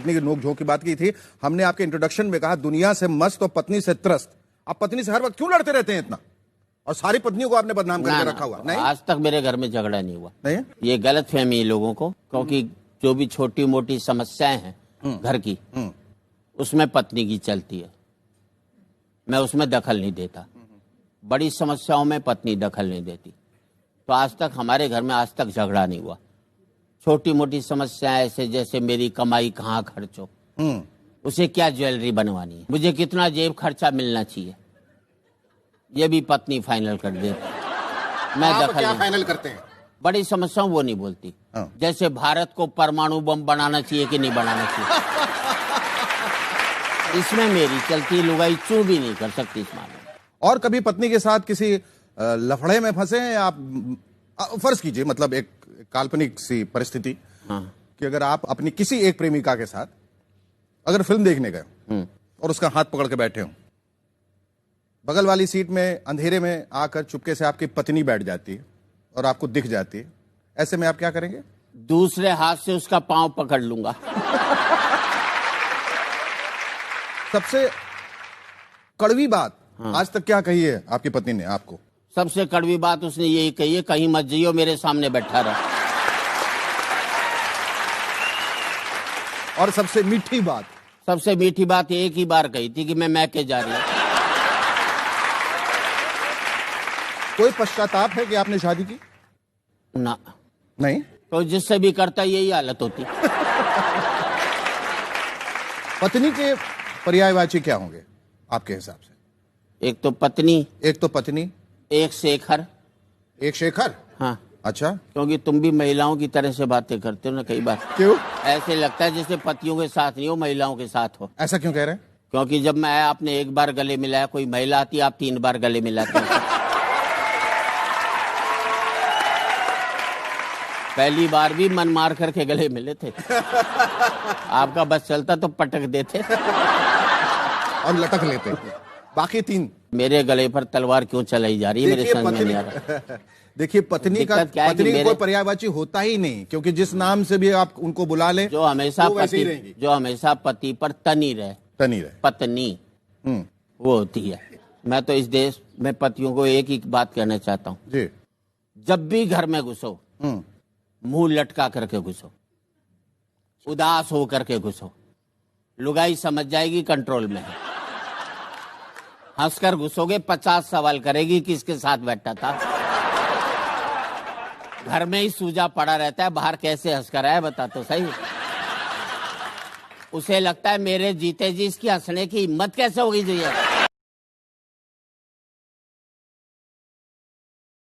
पत्नी की नोक-झोंक की बात की थी। हमने आपके इंट्रोडक्शन में कहा दुनिया से मस्त और पत्नी से त्रस्त। आप पत्नी से हर वक्त क्यों लड़ते रहते हैं इतना? और सारी पत्नियों को आपने बदनाम करके रखा हुआ? नहीं, आज तक मेरे घर में झगड़ा नहीं हुआ। नहीं, ये गलत फहमी है लोगों को, क्योंकि जो भी छोटी मोटी समस्याएं हैं घर की, उसमें पत्नी की चलती है, मैं उसमें दखल नहीं देता। बड़ी समस्याओं में पत्नी दखल नहीं देती। तो आज तक हमारे घर में आज तक झगड़ा नहीं हुआ। छोटी मोटी समस्याएं ऐसे जैसे मेरी कमाई कहाँ खर्च हो, उसे क्या ज्वेलरी बनवानी है, मुझे कितना जेब खर्चा मिलना चाहिए, ये भी पत्नी फाइनल कर दे। मैं आप दखल क्या नहीं। फाइनल करते हैं? बड़ी समस्याओं वो नहीं बोलती। जैसे भारत को परमाणु बम बनाना चाहिए कि नहीं बनाना चाहिए, इसमें मेरी चलती। लुगाई चू भी नहीं कर सकती इस मामले में। और कभी पत्नी के साथ किसी लफड़े में फंसे हैं आप? फर्ज कीजिए, मतलब एक काल्पनिक सी परिस्थिति कि अगर आप अपनी किसी एक प्रेमिका के साथ अगर फिल्म देखने गए और उसका हाथ पकड़ के बैठे हो, बगल वाली सीट में अंधेरे में आकर चुपके से आपकी पत्नी बैठ जाती है और आपको दिख जाती है, ऐसे में आप क्या करेंगे? दूसरे हाथ से उसका पांव पकड़ लूंगा। सबसे कड़वी बात आज तक क्या कही है आपकी पत्नी ने आपको? सबसे कड़वी बात उसने यही कही है, कहीं मत जाइयो, मेरे सामने बैठा रहा। और सबसे मीठी बात? सबसे मीठी बात एक ही बार कही थी कि मैं मैके जा रही हूं। कोई पश्चाताप है कि आपने शादी की? ना, नहीं। तो जिससे भी करता यही हालत होती। पत्नी के पर्यायवाची क्या होंगे आपके हिसाब से? एक तो पत्नी, एक तो पत्नी, एक शेखर। एक शेखर? हाँ, अच्छा, क्योंकि तुम भी महिलाओं की तरह से बातें करते हो ना कई बार। क्यों? ऐसे लगता है जैसे पतियों के साथ नहीं हो, महिलाओं के साथ हो। ऐसा क्यों कह रहे हैं? क्योंकि जब मैं आया आपने एक बार गले मिलाया, कोई महिला आती आप 3 बार गले मिलाते हैं। पहली बार भी मन मार करके गले मिले थे। आपका बस चलता तो पटक देते और लटक लेते। बाकी 3 मेरे गले पर तलवार क्यों चलाई जा रही है, मेरे समझ में नहीं आ रहा। देखिए पत्नी का कोई पर्यायवाची होता ही नहीं, क्योंकि जिस नाम से भी आप उनको बुला लें जो हमेशा पति पर तनी रहे, पत्नी वो होती है। मैं तो इस देश में पतियों को एक ही बात कहना चाहता हूँ जी, जब भी घर में घुसो मुंह लटका करके घुसो, उदास हो करके घुसो, लुगाई समझ जाएगी कंट्रोल में है। हंसकर घुसोगे 50 सवाल करेगी किसके साथ बैठा था। घर में ही सूजा पड़ा रहता है, बाहर कैसे हंसकर आया बता तो सही। उसे लगता है मेरे जीते जी इसकी हंसने की हिम्मत कैसे होगी जो ये